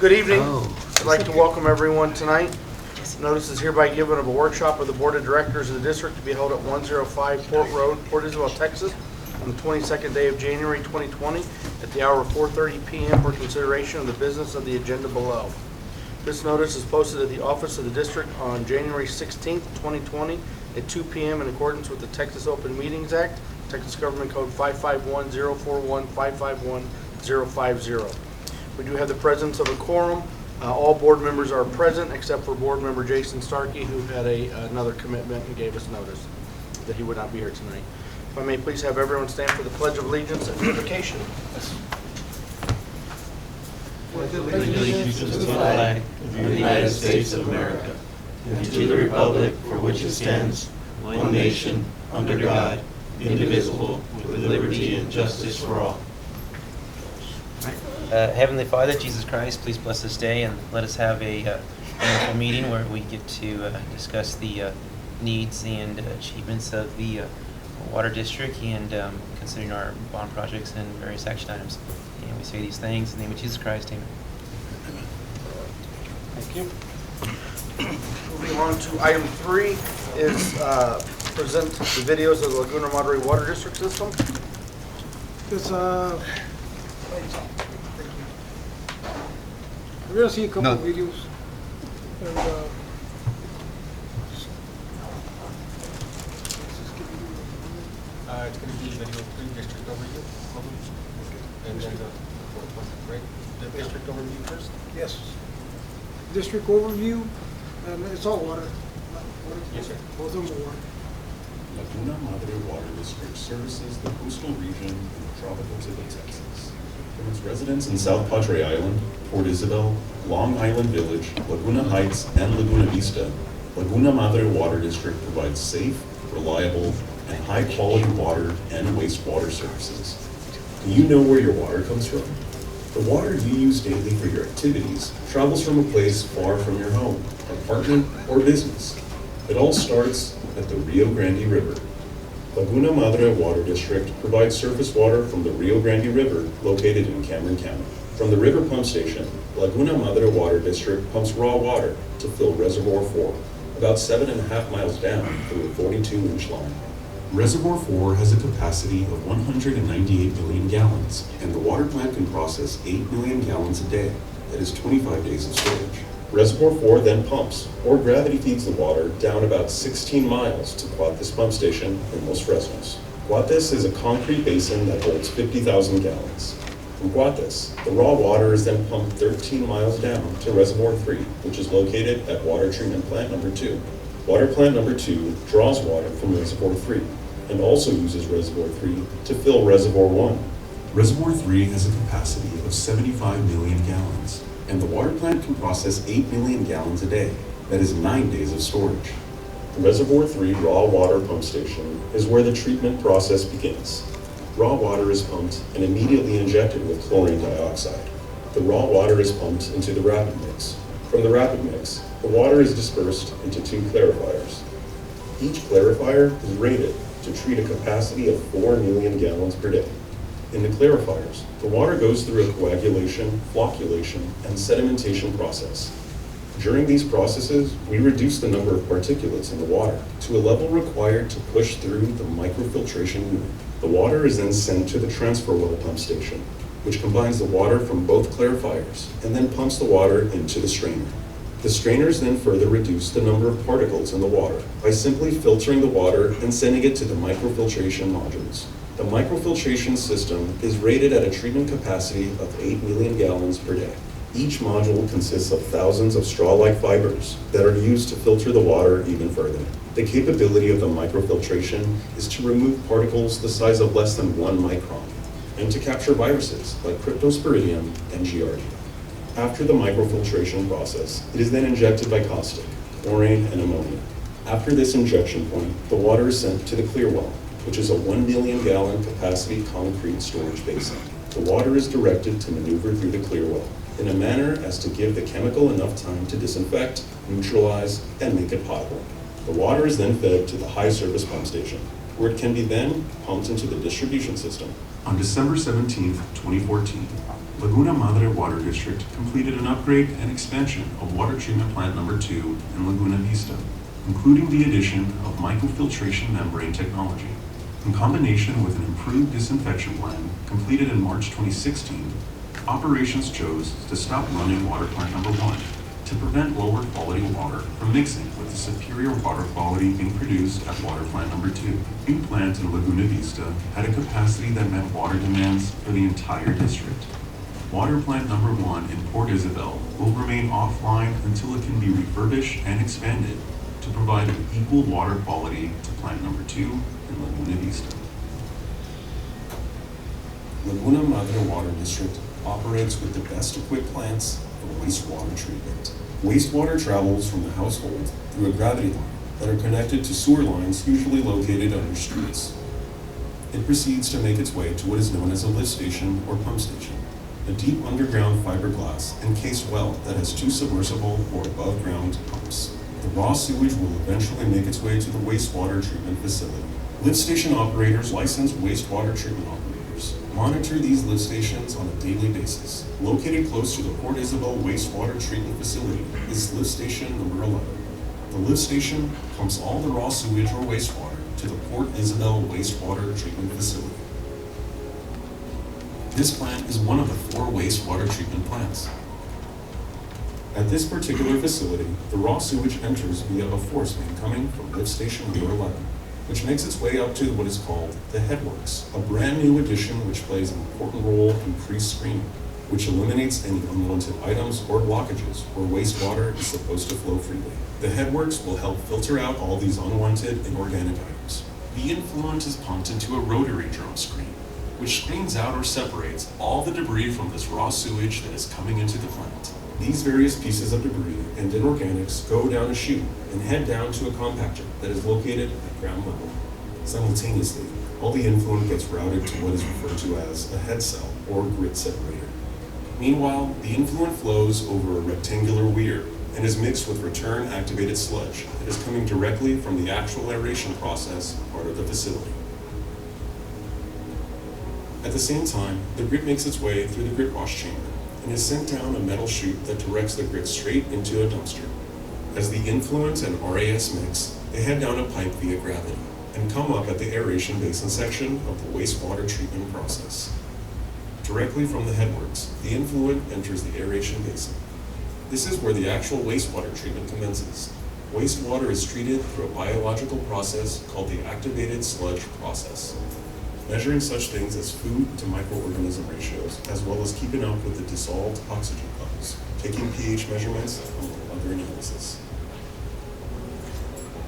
Good evening. I'd like to welcome everyone tonight. Notice is hereby given of a workshop of the Board of Directors of the District to be held at 105 Port Road, Port Isabel, Texas, on the 22nd day of January 2020 at the hour of 4:30 p.m. for consideration of the business of the agenda below. This notice is posted at the office of the District on January 16th, 2020 at 2 p.m. in accordance with the Texas Open Meetings Act, Texas Government Code 551-041, 551-050. We do have the presence of a quorum. All board members are present except for board member Jason Starkey, who had another commitment and gave us notice that he would not be here tonight. If I may please have everyone stand for the Pledge of Allegiance and invocation. With allegiance to the flag of the United States of America, and to the republic for which it stands, one nation, under God, indivisible, with liberty and justice for all. Heavenly Father, Jesus Christ, please bless this day and let us have a wonderful meeting where we get to discuss the needs and achievements of the water district and considering our bond projects and various action items. And we say these things in the name of Jesus Christ, amen. Thank you. Moving on to item 3 is present the videos of the Laguna Madre Water District System. We're going to see a couple of videos. And, it's going to be video 3 district overview. And then the district overview first? yes. District overview, and it's all water. Yes, sir. Both of them are water. Laguna Madre Water District services the coastal region in tropical Tibet, Texas. From its residents in South Padre Island, Port Isabel, Long Island Village, Laguna Heights, and Laguna Vista, Laguna Madre Water District provides safe, reliable, and high-quality water and wastewater services. Do you know where your water comes from? The water you use daily for your activities travels from a place far from your home, apartment, or business. It all starts at the Rio Grande River. Laguna Madre Water District provides surface water from the Rio Grande River located in Cameron County. From the river pump station, Laguna Madre Water District pumps raw water to fill Reservoir 4, about 7.5 miles down through a 42-inch line. Reservoir 4 has a capacity of 198 million gallons, and the water plant can process 8 million gallons a day. That is 25 days of storage. Reservoir 4 then pumps, or gravity feeds the water down about 16 miles to Cuates Pump Station in Los Fresnos. Cuates is a concrete basin that holds 50,000 gallons. From Cuates, the raw water is then pumped 13 miles down to Reservoir 3, which is located at Water Treatment Plant Number 2. Water Plant Number 2 draws water from Reservoir 3 and also uses Reservoir 3 to fill Reservoir 1. Reservoir 3 has a capacity of 75 million gallons, and the water plant can process 8 million gallons a day. That is 9 days of storage. The Reservoir 3 raw water pump station is where the treatment process begins. Raw water is pumped and immediately injected with chlorine dioxide. The raw water is pumped into the rapid mix. From the rapid mix, the water is dispersed into 2 clarifiers. Each clarifier is rated to treat a capacity of 4 million gallons per day. In the clarifiers, the water goes through a coagulation, flocculation, and sedimentation process. During these processes, we reduce the number of particulates in the water to a level required to push through the microfiltration unit. The water is then sent to the transfer well pump station, which combines the water from both clarifiers and then pumps the water into the strainer. The strainers then further reduce the number of particles in the water by simply filtering the water and sending it to the microfiltration modules. The microfiltration system is rated at a treatment capacity of 8 million gallons per day. Each module consists of thousands of straw-like fibers that are used to filter the water even further. The capability of the microfiltration is to remove particles the size of less than 1 micron and to capture viruses like Cryptosporidium and Giardia. After the microfiltration process, it is then injected by caustic, chlorine, and ammonia. After this injection point, the water is sent to the clear well, which is a 1 million gallon capacity concrete storage basin. The water is directed to maneuver through the clear well in a manner as to give the chemical enough time to disinfect, neutralize, and make it potable. The water is then fed to the high service pump station, where it can be then pumped into the distribution system. On December 17, 2014, Laguna Madre Water District completed an upgrade and expansion of water treatment plant number 2 in Laguna Vista, including the addition of microfiltration membrane technology. In combination with an improved disinfection plan completed in March 2016, operations chose to stop running water plant number 1 to prevent lower quality water from mixing with the superior water quality being produced at water plant number 2. The new plant in Laguna Vista had a capacity that met water demands for the entire district. Water plant number 1 in Port Isabel will remain offline until it can be refurbished and expanded to provide equal water quality to plant number 2 in Laguna Vista. Laguna Madre Water District operates with the best equipped plants for wastewater treatment. Wastewater travels from the household through a gravity line that are connected to sewer lines usually located under streets. It proceeds to make its way to what is known as a lift station or pump station, a deep underground fiberglass encased well that has 2 submersible or above ground pumps. The raw sewage will eventually make its way to the wastewater treatment facility. Lift station operators, licensed wastewater treatment operators, monitor these lift stations on a daily basis. Located close to the Port Isabel wastewater treatment facility is lift station number 11. The lift station pumps all the raw sewage or wastewater to the Port Isabel wastewater treatment facility. This plant is one of the 4 wastewater treatment plants. At this particular facility, the raw sewage enters via a force main coming from lift station number 11, which makes its way up to what is called the headworks, a brand new addition which plays an important role in pre-screening, which eliminates any unwanted items or blockages where wastewater is supposed to flow freely. The headworks will help filter out all these unwanted inorganic items. The influent is pumped into a rotary drum screen, which screens out or separates all the debris from this raw sewage that is coming into the plant. These various pieces of debris and inorganics go down a chute and head down to a compactor that is located at ground level. Simultaneously, all the influent gets routed to what is referred to as a head cell or grit separator. Meanwhile, the influent flows over a rectangular weir and is mixed with return activated sludge that is coming directly from the actual aeration process part of the facility. At the same time, the grit makes its way through the grit wash chamber and is sent down a metal chute that directs the grit straight into a dumpster. As the influent and RAS mix, they head down a pipe via gravity and come up at the aeration basin section of the wastewater treatment process. Directly from the headworks, the influent enters the aeration basin. This is where the actual wastewater treatment commences. Wastewater is treated through a biological process called the activated sludge process, measuring such things as food to microorganism ratios, as well as keeping up with the dissolved oxygen levels, taking pH measurements, among other analysis.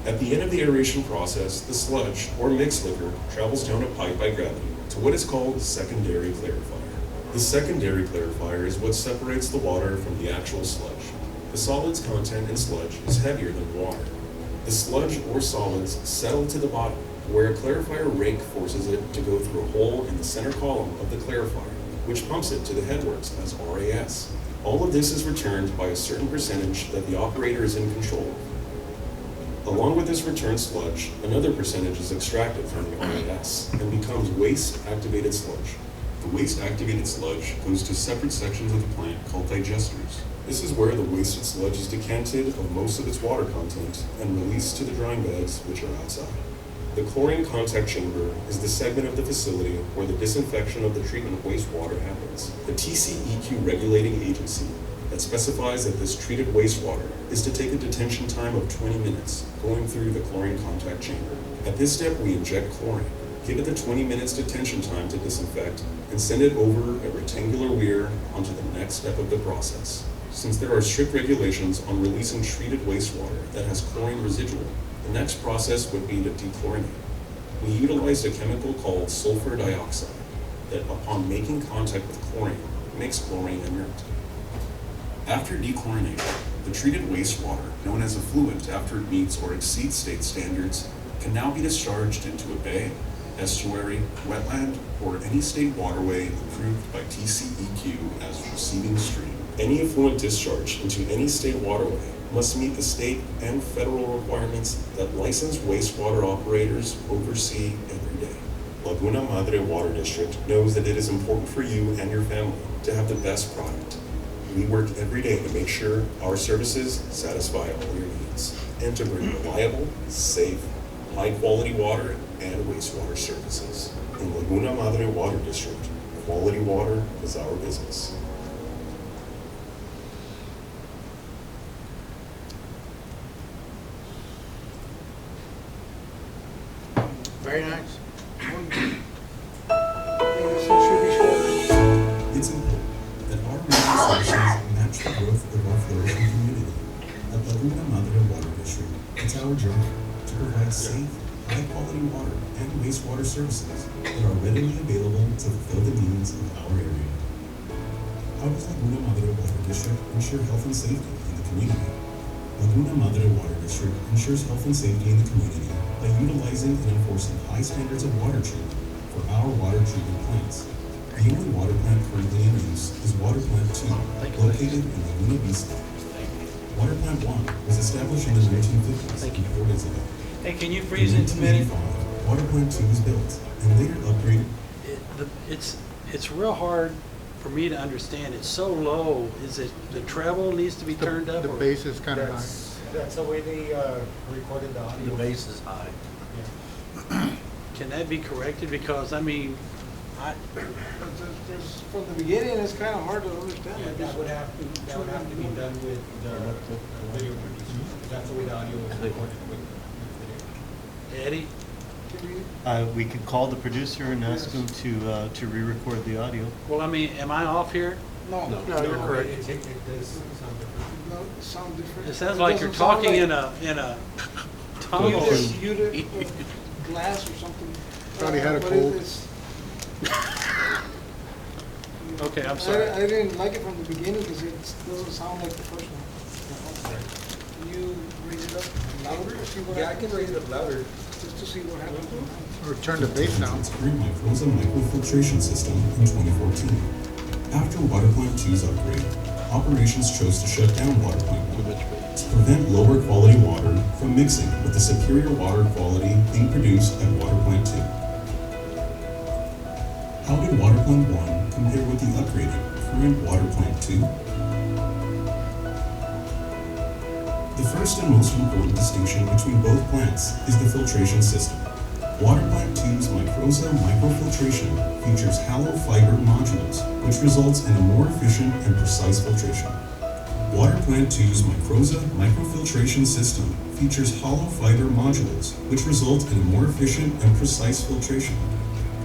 At the end of the aeration process, the sludge, or mixed liquor, travels down a pipe by gravity to what is called secondary clarifier. The secondary clarifier is what separates the water from the actual sludge. The solids content in sludge is heavier than water. The sludge or solids settle to the bottom, where a clarifier rake forces it to go through a hole in the center column of the clarifier, which pumps it to the headworks as RAS. All of this is returned by a certain percentage that the operator is in control of. Along with this returned sludge, another percentage is extracted from the RAS and becomes waste-activated sludge. The waste-activated sludge goes to separate sections of the plant called digesters. This is where the wasted sludge is decanted of most of its water content and released to the drying beds, which are outside. The chlorine contact chamber is the segment of the facility where the disinfection of the treatment of wastewater happens. The TCEQ regulating agency that specifies that this treated wastewater is to take a detention time of 20 minutes going through the chlorine contact chamber. At this step, we inject chlorine, give it the 20 minutes detention time to disinfect, and send it over a rectangular weir onto the next step of the process. Since there are strict regulations on releasing treated wastewater that has chlorine residual, the next process would be to dechlorinate. We utilized a chemical called sulfur dioxide that, upon making contact with chlorine, makes chlorine inert. After dechlorination, the treated wastewater, known as effluent after it meets or exceeds state standards, can now be discharged into a bay, estuary, wetland, or any state waterway approved by TCEQ as receiving stream. Any effluent discharge into any state waterway must meet the state and federal requirements that licensed wastewater operators oversee every day. Laguna Madre Water District knows that it is important for you and your family to have the best product. We work every day to make sure our services satisfy all your needs and to bring reliable, safe, high-quality water and wastewater services. In Laguna Madre Water District, quality water is our business. Very nice. I think this should be short. It's important that our water services match the growth of our flourishing community. At Laguna Madre Water District, it's our job to provide safe, high-quality water and wastewater services that are readily available to fulfill the needs of our area. How does Laguna Madre Water District ensure health and safety in the community? Laguna Madre Water District ensures health and safety in the community by utilizing and enforcing high standards of water treatment for our water treatment plants. The only water plant currently in use is Water Plant 2, located in Laguna Vista. Water Plant 1 was established in the 1950s in Port Isabel. Hey, can you In freeze it a minute? 1985, Water Plant 2 was built and later upgraded. It's real hard for me to understand. It's so low. Is it the treble needs to be turned up? The or- base is kind of high. That's the way they recorded the audio. The base is high. Can that be corrected? Because I mean, From the beginning, it's kind of hard to understand. Yeah, that would have to be done with the video producer. That's the way the audio was recorded with video. Eddie, Can we- We could call the producer and ask him to re-record the audio. well, I mean, am I off here? No, No, you're correct. It does sound different. no, it sounds different. It sounds like you're doesn't sound talking like in a tunnel. Glass or something. Thought he had a But cold. it's- Okay, I'm sorry. I didn't like it from the beginning because it doesn't sound like the first one. Can you raise it up louder or see what Yeah, I happens? can raise it up louder. Just to see what happens. Or turn the bass down. Its grid microza microfiltration system in 2014. After Water Plant 2's upgrade, operations chose to shut down Water Plant 1 to prevent lower quality water from mixing with the superior water quality being produced at Water Plant 2. How did Water Plant 1 compare with the upgraded current Water Plant 2? The first and most important distinction between both plants is the filtration system. Water Plant 2's microza microfiltration features hollow fiber modules, which results in a more efficient and precise filtration. Water Plant 2's microza microfiltration system features hollow fiber modules, which result in a more efficient and precise filtration.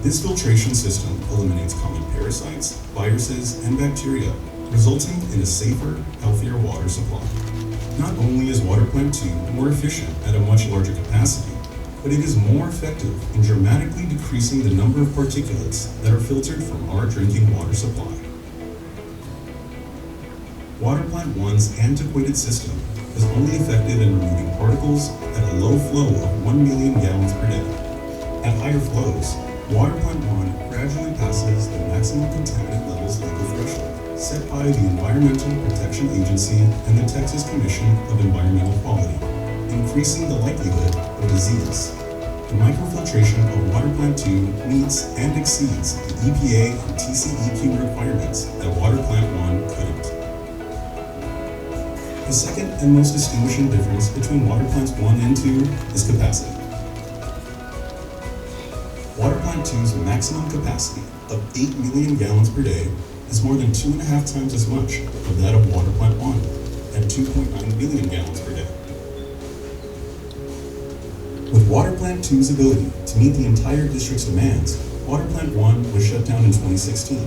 This filtration system eliminates common parasites, viruses, and bacteria, resulting in a safer, healthier water supply. Not only is Water Plant 2 more efficient at a much larger capacity, but it is more effective in dramatically decreasing the number of particulates that are filtered from our drinking water supply. Water Plant 1's antiquated system is only effective in removing particles at a low flow of 1 million gallons per day. At higher flows, Water Plant 1 gradually passes the maximum contaminant levels legal threshold set by the Environmental Protection Agency and the Texas Commission of Environmental Quality, increasing the likelihood of disease. The microfiltration of Water Plant 2 meets and exceeds the EPA and TCEQ requirements that Water Plant 1 couldn't. The second and most distinguishing difference between Water Plants 1 and 2 is capacity. Water Plant 2's maximum capacity of 8 million gallons per day is more than 2.5 times as much of that of Water Plant 1 at 2.9 billion gallons per day. With Water Plant 2's ability to meet the entire district's demands, Water Plant 1 was shut down in 2016,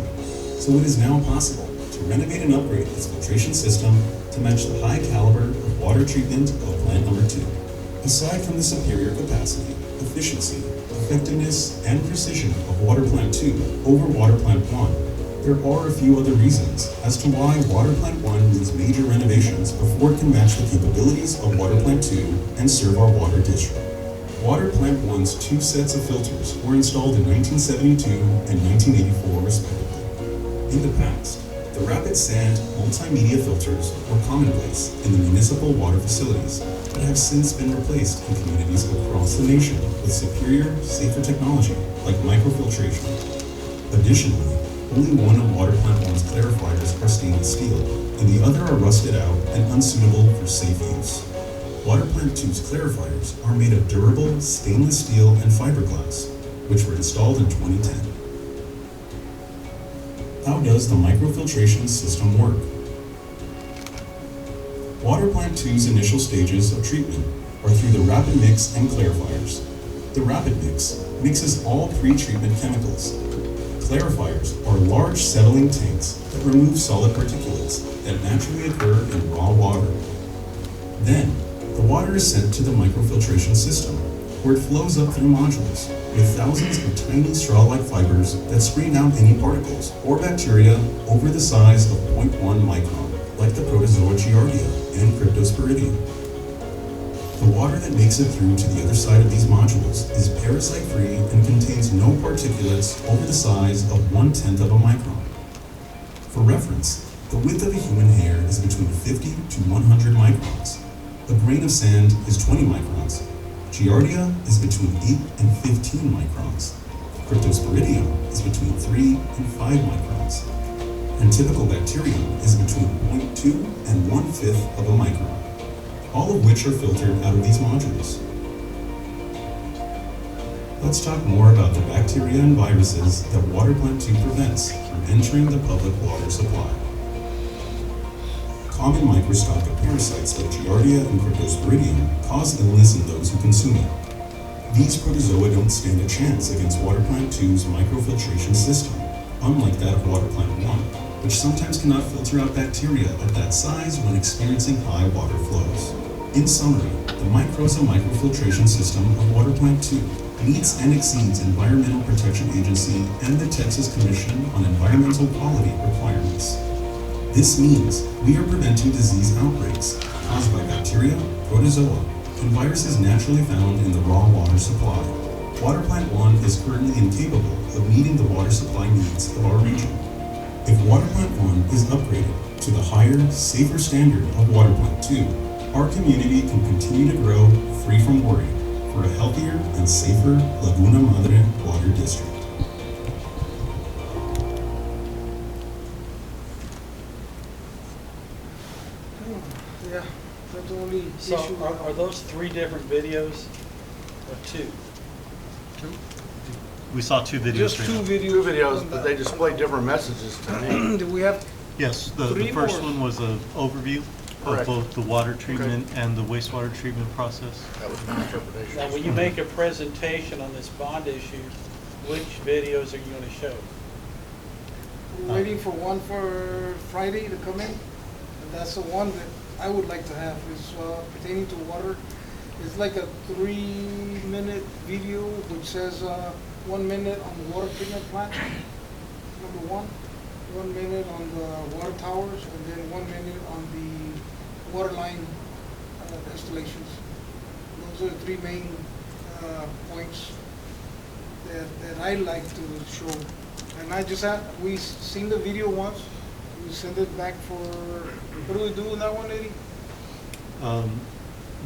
so it is now possible to renovate and upgrade its filtration system to match the high caliber of water treatment of Plant Number 2. Aside from the superior capacity, efficiency, effectiveness, and precision of Water Plant 2 over Water Plant 1, there are a few other reasons as to why Water Plant 1 needs major renovations before it can match the capabilities of Water Plant 2 and serve our water district. Water Plant 1's 2 sets of filters were installed in 1972 and 1984 respectively. In the past, the rapid sand multimedia filters were commonplace in the municipal water facilities, but have since been replaced in communities across the nation with superior, safer technology like microfiltration. Additionally, only one of Water Plant 1's clarifiers are stainless steel, and the other are rusted out and unsuitable for safe use. Water Plant 2's clarifiers are made of durable stainless steel and fiberglass, which were installed in 2010. How does the microfiltration system work? Water Plant 2's initial stages of treatment are through the rapid mix and clarifiers. The rapid mix mixes all pre-treatment chemicals. Clarifiers are large settling tanks that remove solid particulates that naturally occur in raw water. Then, the water is sent to the microfiltration system, where it flows up through modules with thousands of tiny straw-like fibers that screen out any particles or bacteria over the size of 0.1 micron, like the protozoa Giardia and Cryptosporidium. The water that makes it through to the other side of these modules is parasite-free and contains no particulates over the size of 1/10 of a micron. For reference, the width of a human hair is between 50 to 100 microns. A grain of sand is 20 microns. Giardia is between 8 and 15 microns. Cryptosporidium is between 3 and 5 microns. And typical bacterium is between 0.2 and 1/5 of a micron, all of which are filtered out of these modules. Let's talk more about the bacteria and viruses that Water Plant 2 prevents from entering the public water supply. Common microscopic parasites like Giardia and Cryptosporidium cause illness in those who consume it. These protozoa don't stand a chance against Water Plant 2's microfiltration system, unlike that of Water Plant 1, which sometimes cannot filter out bacteria at that size when experiencing high water flows. In summary, the Mycorrhiza microfiltration system of Water Plant 2 meets and exceeds Environmental Protection Agency and the Texas Commission on Environmental Quality requirements. This means we are preventing disease outbreaks caused by bacteria, protozoa, and viruses naturally found in the raw water supply. Water Plant 1 is currently incapable of meeting the water supply needs of our region. If Water Plant 1 is upgraded to the higher, safer standard of Water Plant 2, our community can continue to grow free from worry for a healthier and safer Laguna Madre water district. Yeah, that's the only So issue. are those 3 different videos or 2? We saw 2 videos Just right 2 now. videos. Two videos, on but the- they display different messages to me. Do we have, Yes, the 3 first more? one was an overview of Correct. both the water treatment and the wastewater treatment process. That was my interpretation. Now, when you make a presentation on this bond issue, which videos are you going to show? we're waiting for one for Friday to come in? And that's the one that I would like to have, is pertaining to water. It's like a 3-minute video which says 1 minute on the water treatment plant, number 1. 1 minute on the water towers, and then 1 minute on the water line installations. Those are the 3 main points that I like to show. And I just we seen the video once, we send it back for, what do we do in that one, Eddie?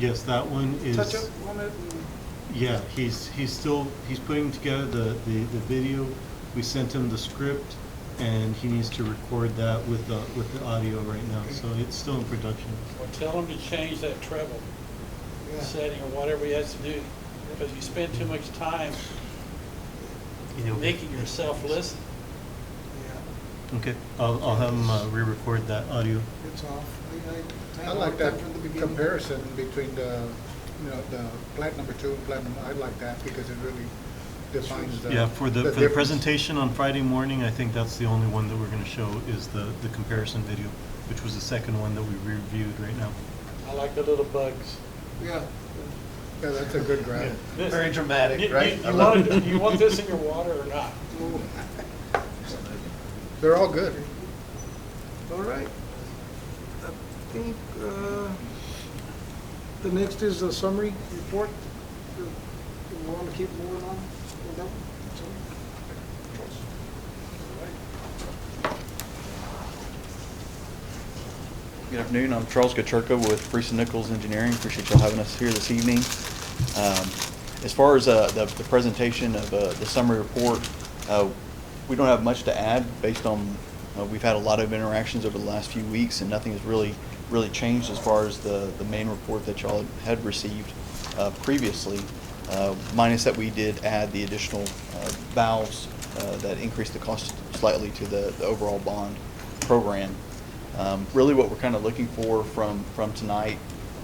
Yes, that one is. Touch up on it? Yeah, he's putting together the video. We sent him the script, and he needs to record that with the audio right now. So it's still in production. Or tell him to change that treble Yeah. setting or whatever he has to do, because you spend too much time making yourself listen. Yeah, Okay, I'll have him re-record that audio. it's off. I like that from the beginning. comparison between the plant number 2 and plant number, I like that because it really defines the. Yeah, for the difference. presentation on Friday morning, I think that's the only one that we're going to show is the comparison video, which was the second one that we reviewed right now. I like the little bugs. Yeah. Yeah, that's a good graph. This- Very dramatic, you- right? You want, you want this in your water or not? They're all good. All right. I think the next is the summary report. Do you want to keep moving on with that? All right. Good afternoon. I'm Charles Gocherka with Freese & Nichols Engineering. Appreciate y'all having us here this evening. As far as the presentation of the summary report, we don't have much to add based on we've had a lot of interactions over the last few weeks, and nothing has really changed as far as the main report that y'all had received previously, minus that we did add the additional valves that increased the cost slightly to the overall bond program. Really what we're kind of looking for from tonight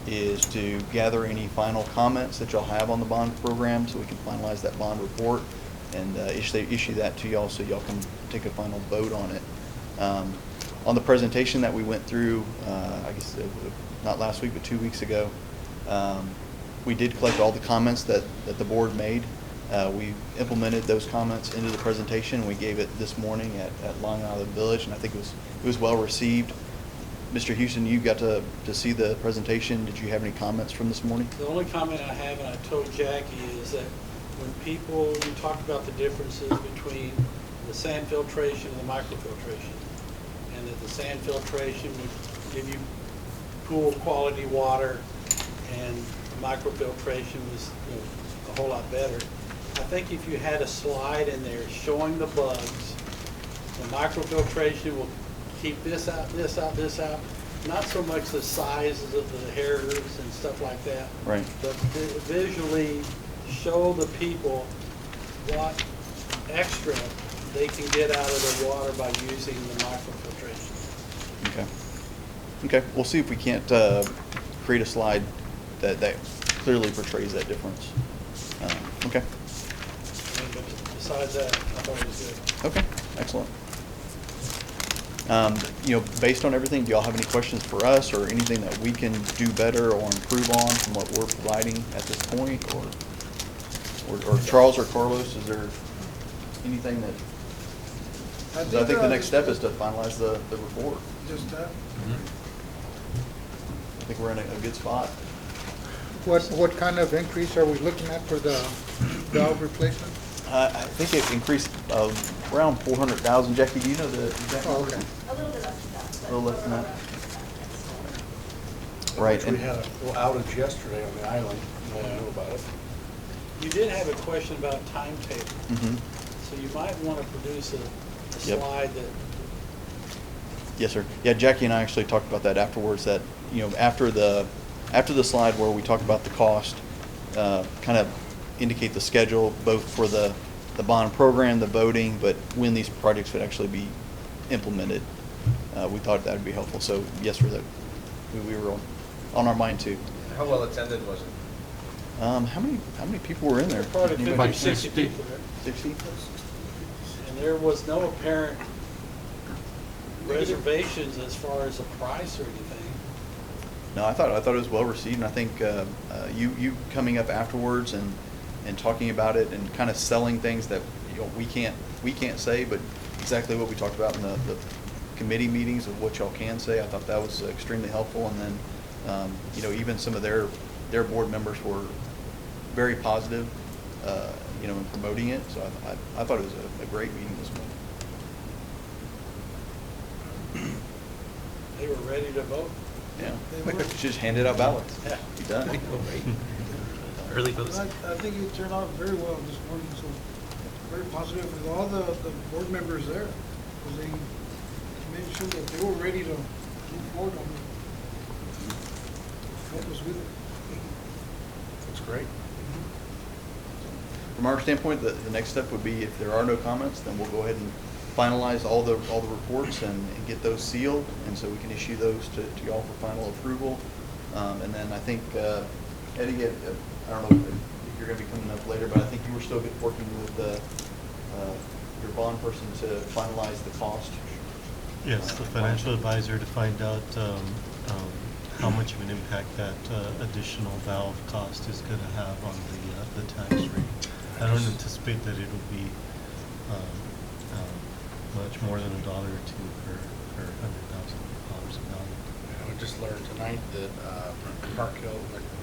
is to gather any final comments that y'all have on the bond program so we can finalize that bond report and issue that to y'all so y'all can take a final vote on it. On the presentation that we went through, I guess not last week, but 2 weeks ago, we did collect all the comments that the board made. We implemented those comments into the presentation, and we gave it this morning at Long Island Village, and I think it was well received. Mr. Houston, you got to see the presentation. Did you have any comments from this morning? The only comment I have, and I told Jackie, is that when you talked about the differences between the sand filtration and the microfiltration, and that the sand filtration would give you pool quality water, and the microfiltration was a whole lot better. I think if you had a slide in there showing the bugs, the microfiltration will keep this out, this out, this out. Not so much the sizes of the hairs and stuff like that. Right. But visually show the people what extra they can get out of the water by using the microfiltration. Okay. Okay. We'll see if we can't create a slide that clearly portrays that difference. Okay. But besides that, I thought it was good. Okay. Excellent. Based on everything, do y'all have any questions for us or anything that we can do better or improve on from what we're providing at this point? Or Charles or Carlos, is there anything that, I think the next step is to finalize the report. Just that. I think we're in a good spot. What kind of increase are we looking at for the valve replacement? I think it increased around 400,000. Jackie, do you know the exact number? Okay. A little bit less than that. A little less than that. Right. We had a little outage yesterday on the island. No one knew about it. You did have a question about timetable. Mhm. So you might want to produce a Yep. slide that Yes, sir. Yeah, Jackie and I actually talked about that afterwards, that, after the slide where we talked about the cost, kind of indicate the schedule both for the bond program, the voting, but when these projects would actually be implemented. We thought that would be helpful. So yes, sir, that we were on our mind too. How well attended was it? How many people were in there? probably 50 or Anybody? 60 people there. 60? And there was no apparent reservations as far as a price or anything. No, I thought it was well received, and I think you coming up afterwards and talking about it and kind of selling things that we can't say, but exactly what we talked about in the committee meetings of what y'all can say. I thought that was extremely helpful, and then even some of their board members were very positive, in promoting it. So I thought it was a great meeting this morning. They were ready to vote. Yeah, They were. just handed out ballots. Yeah. Be done. Early votes. I think it turned out very well this morning, so very positive with all the board members there. Because they made sure that they were ready to move forward on it. What was with it. That's great. From our standpoint, the next step would be if there are no comments, then we'll go ahead and finalize all the reports and get those sealed, and so we can issue those to y'all for final approval. And then I think, Eddie, I don't know if you're going to be coming up later, but I think you were still working with your bond person to finalize the cost. Yes, the financial advisor to find out how much of an impact that additional valve cost is going to have on the tax rate. I don't anticipate that it'll be much more than $1 or $2 per $100,000 of value. We just learned tonight that Parkhill,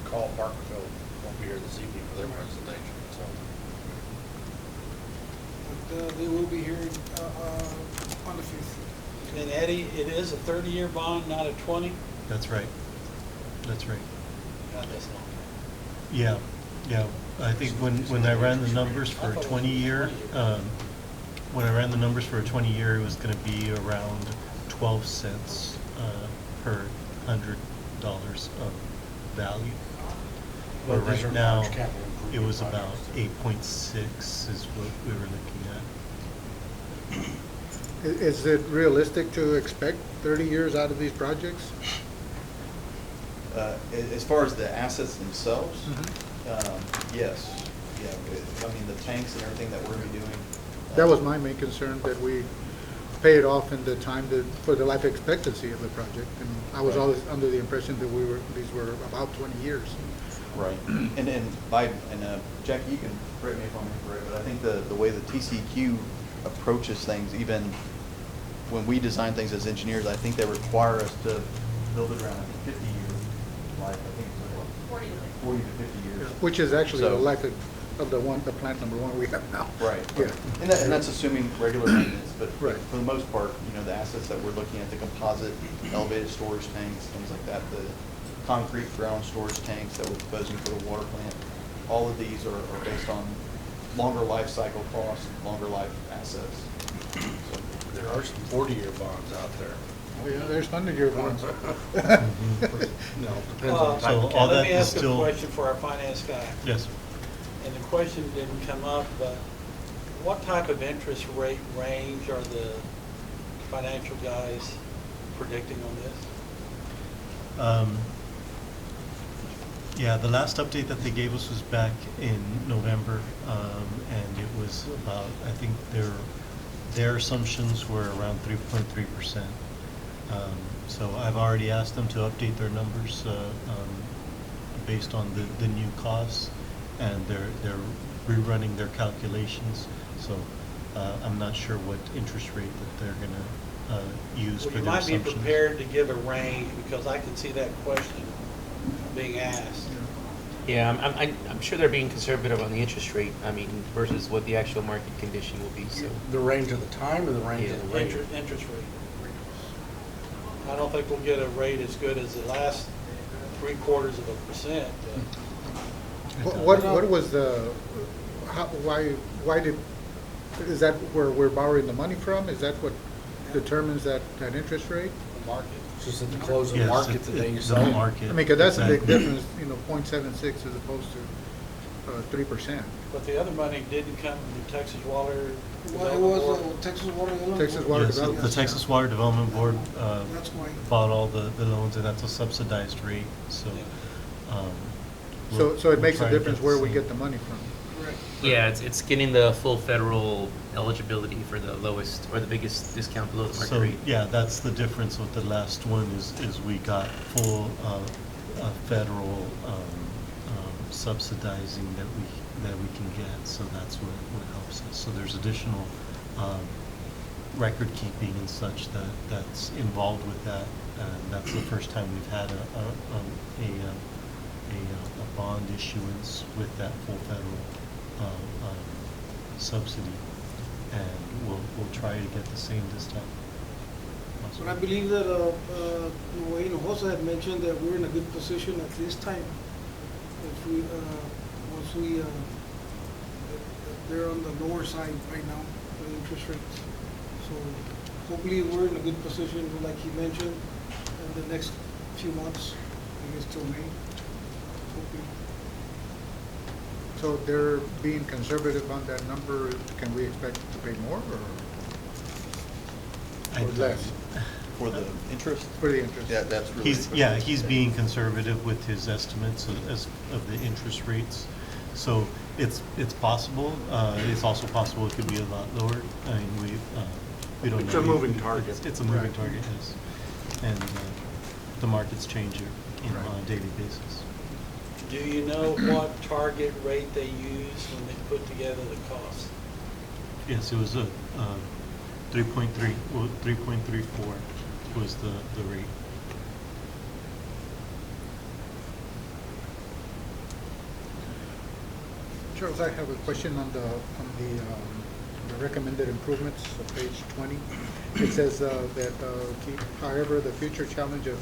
Parkhill won't be here this evening for their presentation, so. But they will be here on the 5th. And Eddie, it is a 30-year bond, not a 20? That's right. That's right. God, that's long. Yeah, yeah. I think when I ran the numbers for a 20-year, when I ran the numbers for a 20-year, it was going to be around 12 cents per $100 of value. Well, But these are right now, large capital improvement it was about projects. 8.6 is what we were looking at. Is it realistic to expect 30 years out of these projects? As far as the assets themselves, Mm-hmm. yes. Yeah, I mean, the tanks and everything that we're gonna be doing. That was my main concern, that we pay it off in the time for the life expectancy of the project. And I was Right. always under the impression that these were about 20 years. Right. And Jackie, you can correct me if I'm incorrect, but I think the way the TCEQ approaches things, even when we design things as engineers, I think they require us to build it around, I think, 50-year life. I think it's like 40 to 50 years. Which is actually the So- life of the plant number one we have now. Right. Yeah. And that's assuming regular maintenance, but Right. for the most part, the assets that we're looking at, the composite elevated storage tanks, things like that, the concrete ground storage tanks that we're proposing for the water plant, all of these are based on longer life cycle costs, longer life assets. So, There are some 40-year bonds out there. Oh, yeah, there's 100-year ones. No, depends on the type So of all Let that me is ask a still- question for our finance guy. Yes. And the question didn't come up, but what type of interest rate range are the financial guys predicting on this? Yeah, the last update that they gave us was back in November, and it was about, I think their assumptions were around 3.3%. So I've already asked them to update their numbers based on the new costs, and they're rerunning their calculations. So I'm not sure what interest rate that they're going to use Well, for you their might be assumptions. prepared to give a range, because I can see that question being asked. Yeah, I'm sure they're being conservative on the interest rate, I mean, versus what the actual market condition will be, so. The range of the time or the range of the rate? Interest rate. I don't think we'll get a rate as good as the last 0.75%. What was why did, is that where we're borrowing the money from? Is that what determines that interest rate? The market. It's just at the close of the Yes, market the day you it's sell the it. market. I mean, because that's a big Exactly. difference, 0.76 as opposed to 3%. But the other money didn't come from Texas Water. Well, it was Texas Water. Texas Water Yes, Development. the Texas Water Development Board That's why. bought all the loans, and that's a subsidized rate, so. So it makes we'll a try to difference get where the we same. get the money from. Correct. Yeah, it's getting the full federal eligibility for the lowest or the biggest discount below the market So, rate. yeah, that's the difference with the last one is we got full federal subsidizing that we can get, so that's what helps us. So there's additional record keeping and such that's involved with that, and that's the first time we've had a bond issuance with that full federal subsidy, and we'll try to get the same this time. But I believe that Wayne also had mentioned that we're in a good position at this time. If we, once we, they're on the lower side right now, the interest rates. So hopefully we're in a good position, like he mentioned, in the next few months, I guess till May. Hopefully. So they're being conservative on that number. Can we expect to pay more or less For the interest? for the interest? Yeah, that's really. He's being conservative with his estimates of the interest rates. So it's possible. It's also possible it could be a lot lower. I mean, we don't know. It's a moving target. It's a moving target, yes. And the markets change on a daily basis. Do you know what target rate they used when they put together the cost? Yes, it was a 3.3, well, 3.34 was the rate. Charles, I have a question on the recommended improvements on page 20. It says that, however, the future challenge of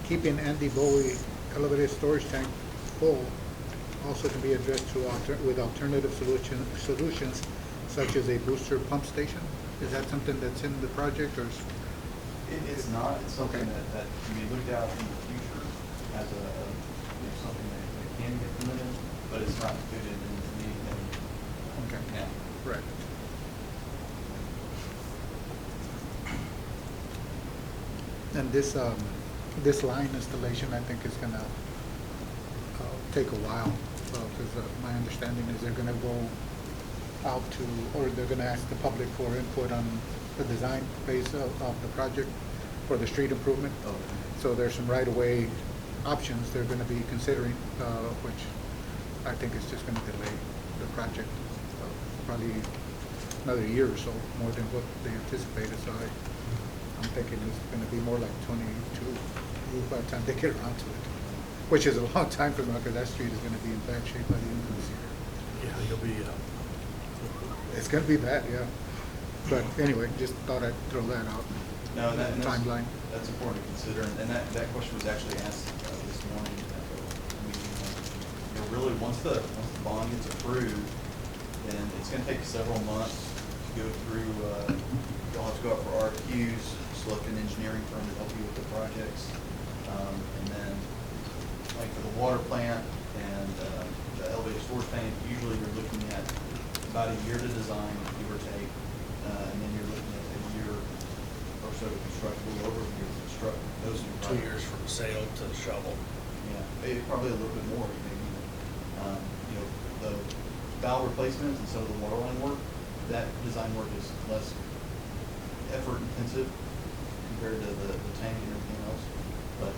keeping Andy Bowie elevated storage tank full also can be addressed through with alternative solutions such as a booster pump station? Is that something that's in the project, or is? It's not, it's something Okay. that can be looked out in the future as something that can get implemented, but it's not included in anything Okay, now. right. And this line installation, I think, is gonna take a while, because my understanding is they're gonna go out to, or they're gonna ask the public for input on the design phase of the project for the street improvement. So there's some right-of-way options they're gonna be considering, which I think is just gonna delay the project probably another year or so, more than what they anticipated. So I'm thinking it's gonna be more like 22 by the time they get around to it, which is a long time from now, because that street is gonna be in bad shape by the end of this year. Yeah, you'll be, It's gonna be bad, yeah. But anyway, just thought I'd throw that out. No, and Timeline. that's important to consider, and that question was actually asked this morning at the meeting. You know, really, once the bond gets approved, then it's gonna take several months to go through, you'll have to go out for RFQs, select an engineering firm to help you with the projects. And then, like for the water plant and the elevated storage tank, usually you're looking at about a year to design, give or take, and then you're looking at a year or so to construct, a little over a year to construct those new 2 projects. years from sale to shovel. Yeah, maybe probably a little bit more, maybe. You know, the valve replacements and some of the water line work, that design work is less effort intensive compared to the tank and everything else. But,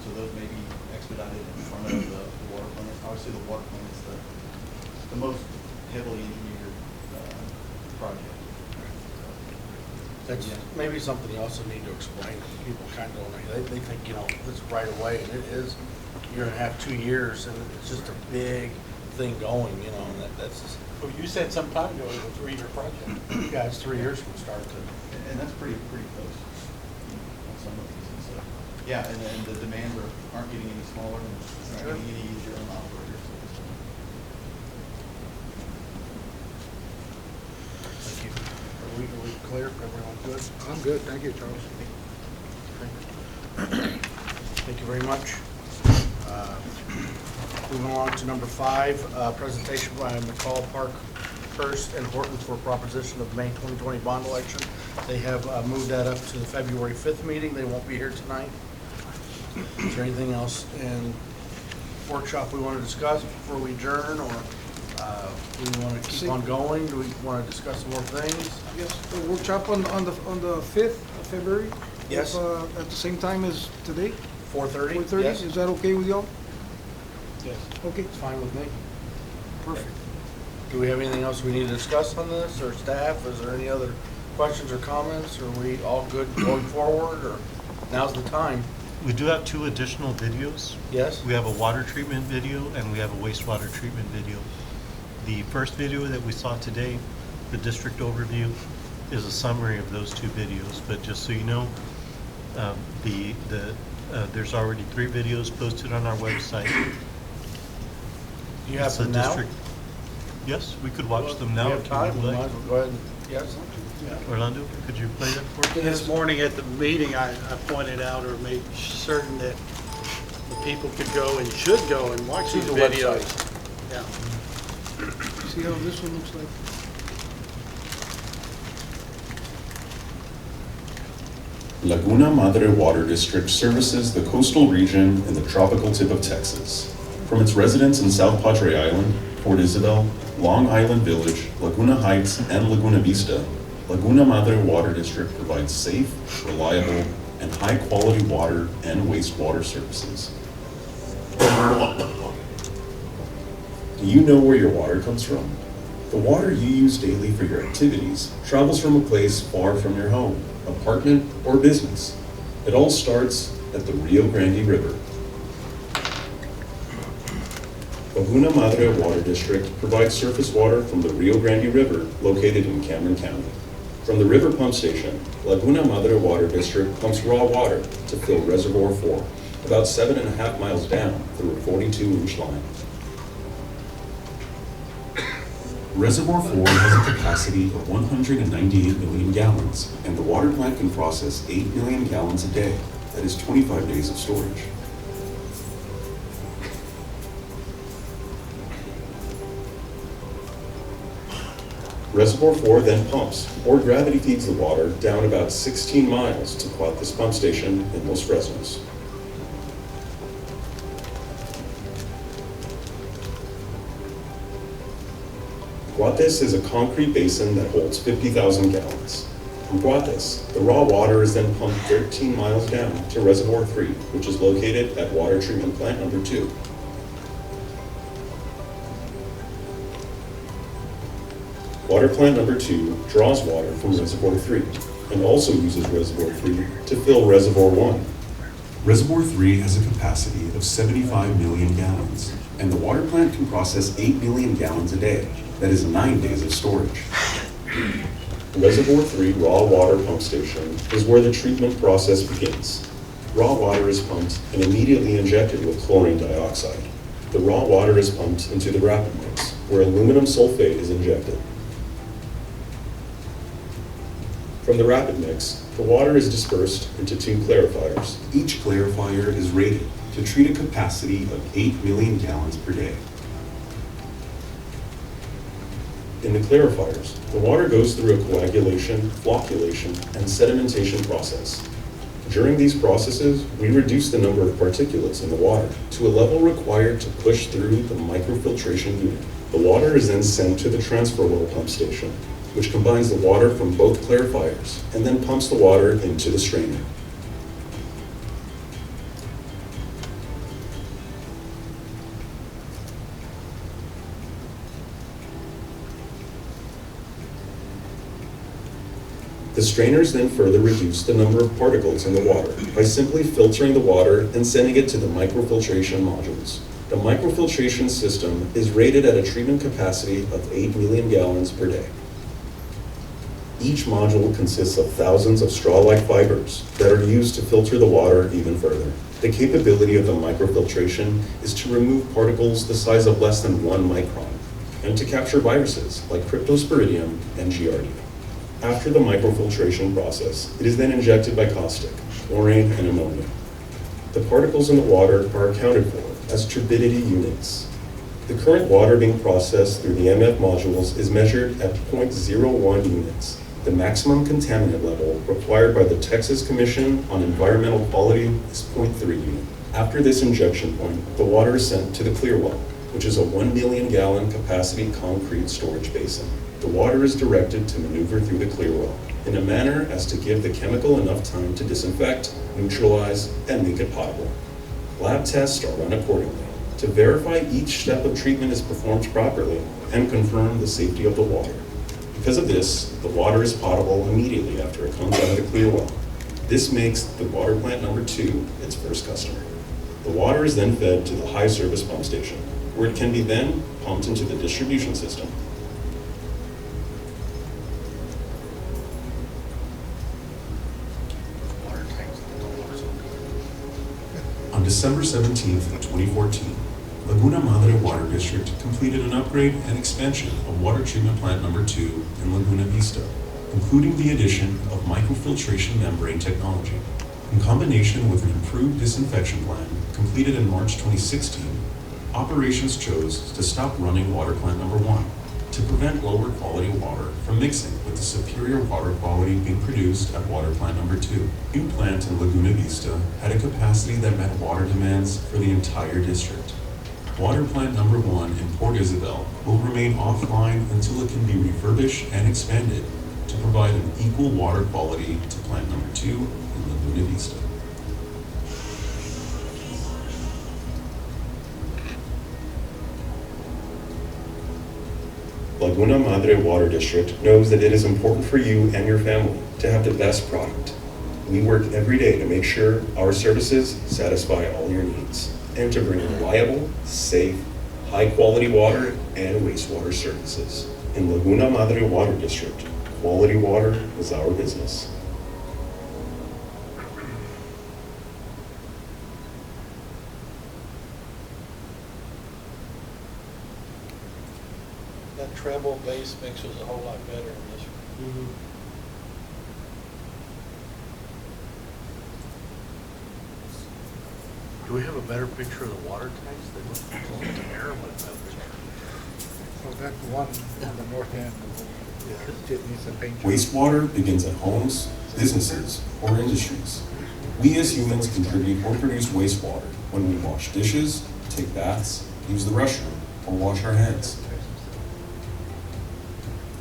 so those may be expedited in front of the water plant. Obviously, the water plant is the most heavily engineered project. That's Yeah. maybe something you also need to explain. People kind of don't, they think, you know, it's right away, and it is a year and a half, 2 years, and it's just a big thing going, you know, and that's just, Well, you said some time ago it was a 3-year project. yeah, it's 3 years from start to. And that's pretty close on some of these. And so, yeah, and the demands aren't getting any smaller, and it's not getting any easier on the operators. Thank you. Are we clear? Everyone good? I'm good, thank you, Charles. Thank you very much. Moving along to number 5, presentation by McCall, Park, Hurst, and Horton for proposition of May 2020 bond election. They have moved that up to the February 5th meeting. They won't be here tonight. Is there anything else in workshop we want to discuss before we adjourn, or do we want to keep on going? Do we want to discuss some more things? Yes, the workshop on the 5th of February? Yes. If, at the same time as today, 4:30? 4:30? Yes. Is that okay with y'all? Yes. Okay, It's fine with me. Perfect. Do we have anything else we need to discuss on this, or staff? Is there any other questions or comments? Are we all good going forward, or now's the time? We do have 2 additional videos. Yes? We have a water treatment video and we have a wastewater treatment video. The first video that we saw today, the district overview, is a summary of those 2 videos. But just so you know, there's already 3 videos posted on our website. Do you have It's a them now? district- Yes, we could watch them now. We have if you time, would we like. might as well go ahead and, yes? Orlando, could you play that for us? This morning at the meeting, I pointed out or made certain that the people could go and should go and watch See these the videos. website. Yeah. see how this one looks like? Laguna Madre Water District services the coastal region in the tropical tip of Texas. From its residents in South Padre Island, Port Isabel, Long Island Village, Laguna Heights, and Laguna Vista, Laguna Madre Water District provides safe, reliable, and high-quality water and wastewater services. Do you know where your water comes from? The water you use daily for your activities travels from a place far from your home, apartment, or business. It all starts at the Rio Grande River. Laguna Madre Water District provides surface water from the Rio Grande River located in Cameron County. From the river pump station, Laguna Madre Water District pumps raw water to fill Reservoir 4. about 7.5 miles down through a 42-inch line. Reservoir 4 has a capacity of 198 million gallons, and the water plant can process 8 million gallons a day. That is 25 days of storage. Reservoir 4 then pumps, or gravity feeds the water down about 16 miles to Cuauhté's pump station in Los Fresnos. Cuauhté's is a concrete basin that holds 50,000 gallons. From Cuauhté's, the raw water is then pumped 13 miles down to Reservoir 3, which is located at Water Treatment Plant Number 2. Water Plant Number 2 draws water from Reservoir 3 and also uses Reservoir 3 to fill Reservoir 1. Reservoir 3 has a capacity of 75 million gallons, and the water plant can process 8 million gallons a day. That is 9 days of storage. Reservoir 3 raw water pump station is where the treatment process begins. Raw water is pumped and immediately injected with chlorine dioxide. The raw water is pumped into the rapid mix, where aluminum sulfate is injected. From the rapid mix, the water is dispersed into 2 clarifiers. Each clarifier is rated to treat a capacity of 8 million gallons per day. In the clarifiers, the water goes through a coagulation, flocculation, and sedimentation process. During these processes, we reduce the number of particulates in the water to a level required to push through the microfiltration unit. The water is then sent to the transfer well pump station, which combines the water from both clarifiers and then pumps the water into the strainer. The strainers then further reduce the number of particles in the water by simply filtering the water and sending it to the microfiltration modules. The microfiltration system is rated at a treatment capacity of 8 million gallons per day. Each module consists of thousands of straw-like fibers that are used to filter the water even further. The capability of the microfiltration is to remove particles the size of less than 1 micron and to capture viruses like Cryptosporidium and Giardia. After the microfiltration process, it is then injected by caustic, chlorine, and ammonia. The particles in the water are accounted for as turbidity units. The current water being processed through the MF modules is measured at 0.01 units. The maximum contaminant level required by the Texas Commission on Environmental Quality is 0.3 unit. After this injection point, the water is sent to the clear well, which is a 1 million gallon capacity concrete storage basin. The water is directed to maneuver through the clear well in a manner as to give the chemical enough time to disinfect, neutralize, and make it potable. Lab tests are run accordingly to verify each step of treatment is performed properly and confirm the safety of the water. Because of this, the water is potable immediately after it comes out of the clear well. This makes the water plant number 2 its first customer. The water is then fed to the high service pump station, where it can be then pumped into the distribution system. On December 17th, 2014, Laguna Madre Water District completed an upgrade and expansion of water treatment plant number 2 in Laguna Vista, including the addition of microfiltration membrane technology. In combination with an improved disinfection plan completed in March 2016, operations chose to stop running water plant number 1 to prevent lower quality water from mixing with the superior water quality being produced at water plant number 2. The new plant in Laguna Vista had a capacity that met water demands for the entire district. Water plant number 1 in Port Isabel will remain offline until it can be refurbished and expanded to provide an equal water quality to plant number 2 in Laguna Vista. Laguna Madre Water District knows that it is important for you and your family to have the best product. We work every day to make sure our services satisfy all your needs and to bring reliable, safe, high-quality water and wastewater services. In Laguna Madre Water District, quality water is our business. that treble bass mix was a whole lot better in this one. Do we have a better picture of the water tanks? They look terrible in that picture. So that one on the north end, it needs a paint job. Wastewater begins at homes, businesses, or industries. We as humans contribute or produce wastewater when we wash dishes, take baths, use the restroom, or wash our hands.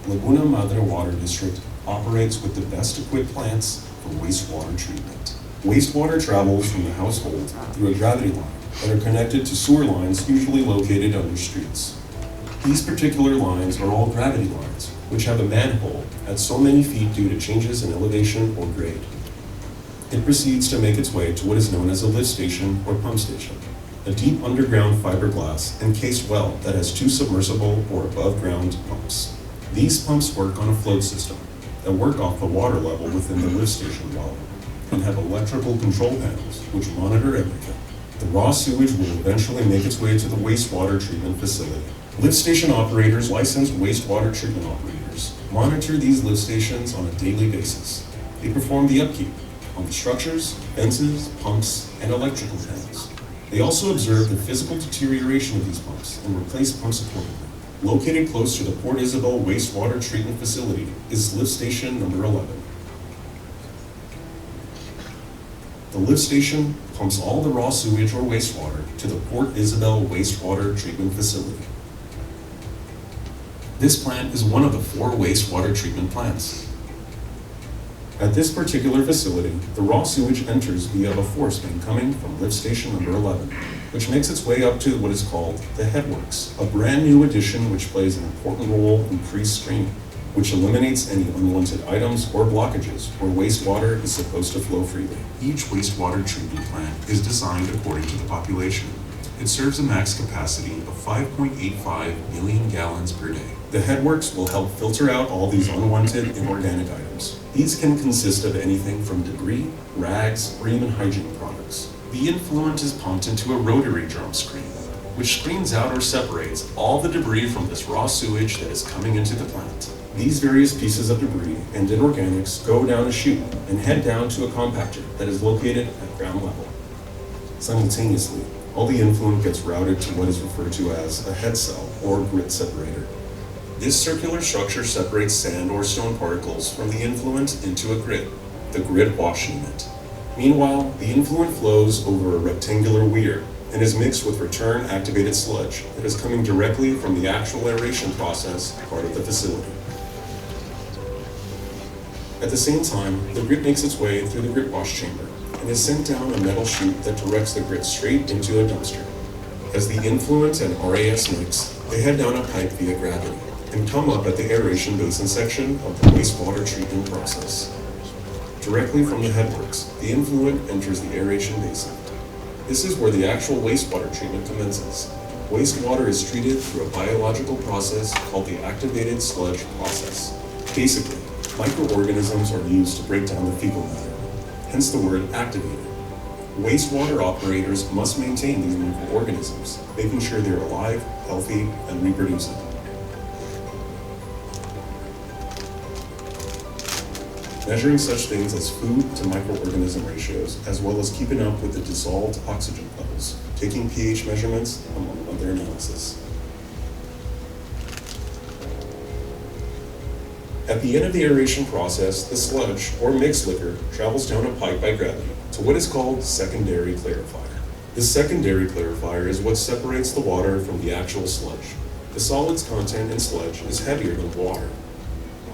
Lmwd Water District operates with the best equipped plants for wastewater treatment. Wastewater travels from the household through a gravity line that are connected to sewer lines usually located under streets. These particular lines are all gravity lines, which have a manhole at so many feet due to changes in elevation or grade. It proceeds to make its way to what is known as a lift station or pump station, a deep underground fiberglass encased well that has 2 submersible or above ground pumps. These pumps work on a float system that work off the water level within the lift station well and have electrical control panels which monitor everything. The raw sewage will eventually make its way to the wastewater treatment facility. Lift station operators, licensed wastewater treatment operators, monitor these lift stations on a daily basis. They perform the upkeep on the structures, fences, pumps, and electrical panels. They also observe the physical deterioration of these pumps and replace pumps accordingly. Located close to the Port Isabel Wastewater Treatment Facility is lift station number 11. The lift station pumps all the raw sewage or wastewater to the Port Isabel Wastewater Treatment Facility. This plant is one of the 4 wastewater treatment plants. At this particular facility, the raw sewage enters via a force main coming from lift station number 11, which makes its way up to what is called the headworks, a brand new addition which plays an important role in pre-screening, which eliminates any unwanted items or blockages where wastewater is supposed to flow freely. Each wastewater treatment plant is designed according to the population. It serves a max capacity of 5.85 million gallons per day. The headworks will help filter out all these unwanted inorganic items. These can consist of anything from debris, rags, or even hygiene products. The influent is pumped into a rotary drum screen, which screens out or separates all the debris from this raw sewage that is coming into the plant. These various pieces of debris and inorganics go down a chute and head down to a compactor that is located at ground level. Simultaneously, all the influent gets routed to what is referred to as a head cell or grit separator. This circular structure separates sand or stone particles from the influent into a grit, the grit wash unit. Meanwhile, the influent flows over a rectangular weir and is mixed with return activated sludge that is coming directly from the actual aeration process part of the facility. At the same time, the grit makes its way through the grit wash chamber and is sent down a metal chute that directs the grit straight into a dumpster. As the influent and RAS mix, they head down a pipe via gravity and come up at the aeration basin section of the wastewater treatment process. Directly from the headworks, the influent enters the aeration basin. This is where the actual wastewater treatment commences. Wastewater is treated through a biological process called the activated sludge process. Basically, microorganisms are used to break down the fecal matter, hence the word activated. Wastewater operators must maintain these microorganisms, making sure they're alive, healthy, and reproducing. Measuring such things as food to microorganism ratios, as well as keeping up with the dissolved oxygen levels, taking pH measurements, among other analysis. At the end of the aeration process, the sludge, or mixed liquor, travels down a pipe by gravity to what is called secondary clarifier. The secondary clarifier is what separates the water from the actual sludge. The solid's content in sludge is heavier than water.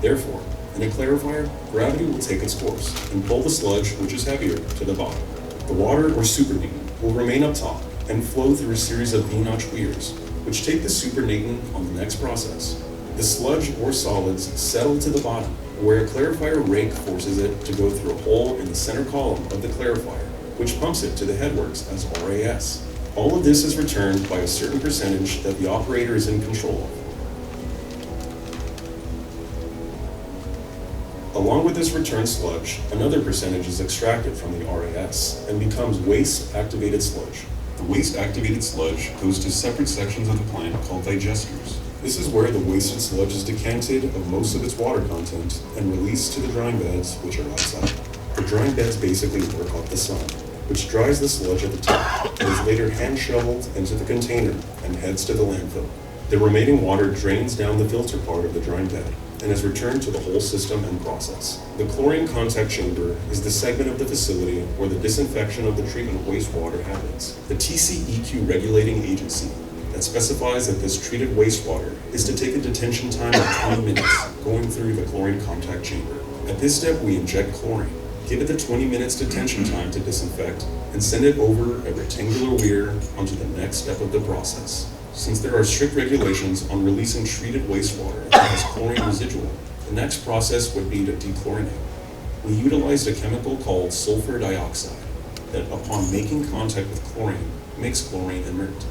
Therefore, in a clarifier, gravity will take its course and pull the sludge, which is heavier, to the bottom. The water, or supernatant, will remain up top and flow through a series of V-notch weirs, which take the supernatant on the next process. The sludge or solids settle to the bottom, where a clarifier rake forces it to go through a hole in the center column of the clarifier, which pumps it to the headworks as RAS. All of this is returned by a certain percentage that the operator is in control of. Along with this returned sludge, another percentage is extracted from the RAS and becomes waste-activated sludge. The waste-activated sludge goes to separate sections of the plant called digesters. This is where the wasted sludge is decanted of most of its water content and released to the drying beds, which are outside. The drying beds basically work off the sun, which dries the sludge at the top and is later hand shoveled into the container and heads to the landfill. The remaining water drains down the filter part of the drying bed and is returned to the whole system and process. The chlorine contact chamber is the segment of the facility where the disinfection of the treatment of wastewater happens. The TCEQ regulating agency that specifies that this treated wastewater is to take a detention time of 20 minutes going through the chlorine contact chamber. At this step, we inject chlorine, give it the 20 minutes detention time to disinfect, and send it over a rectangular weir onto the next step of the process. Since there are strict regulations on releasing treated wastewater that has chlorine residual, the next process would be to dechlorinate. We utilized a chemical called sulfur dioxide that, upon making contact with chlorine, makes chlorine inert.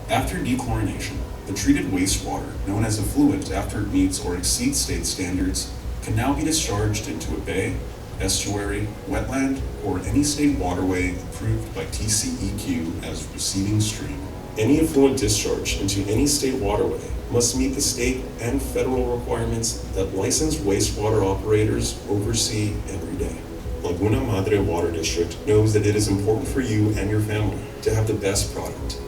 After dechlorination, the treated wastewater, known as effluent after it meets or exceeds state standards, can now be discharged into a bay, estuary, wetland, or any state waterway approved by TCEQ as receiving stream. Any effluent discharge into any state waterway must meet the state and federal requirements that licensed wastewater operators oversee every day. Laguna Madre Water District knows that it is important for you and your family to have the best product.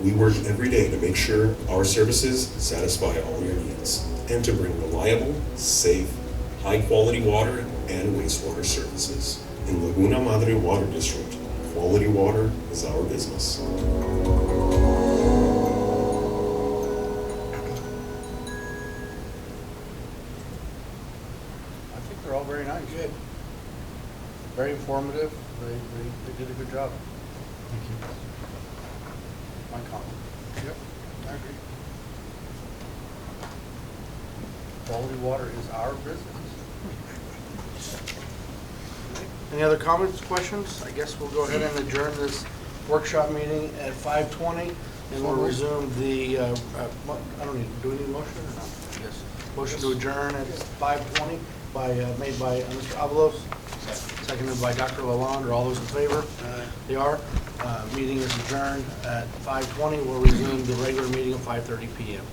We work every day to make sure our services satisfy all your needs and to bring reliable, safe, high-quality water and wastewater services. In Laguna Madre Water District, quality water is our business. I think they're all very nice. Good. Very informative. They did a good job. Thank you. My comment. Yep, I agree. Quality water is our business. Any other comments, questions? I guess we'll go ahead and adjourn this workshop meeting at 5:20, and we'll resume the, I don't need, do we need a motion or not? Yes. Motion to adjourn at 5:20 made by Mr. Avalos, seconded by Dr. Lalonde. Are all those in favor? They are. Meeting is adjourned at 5:20. We'll resume the regular meeting at 5:30 p.m.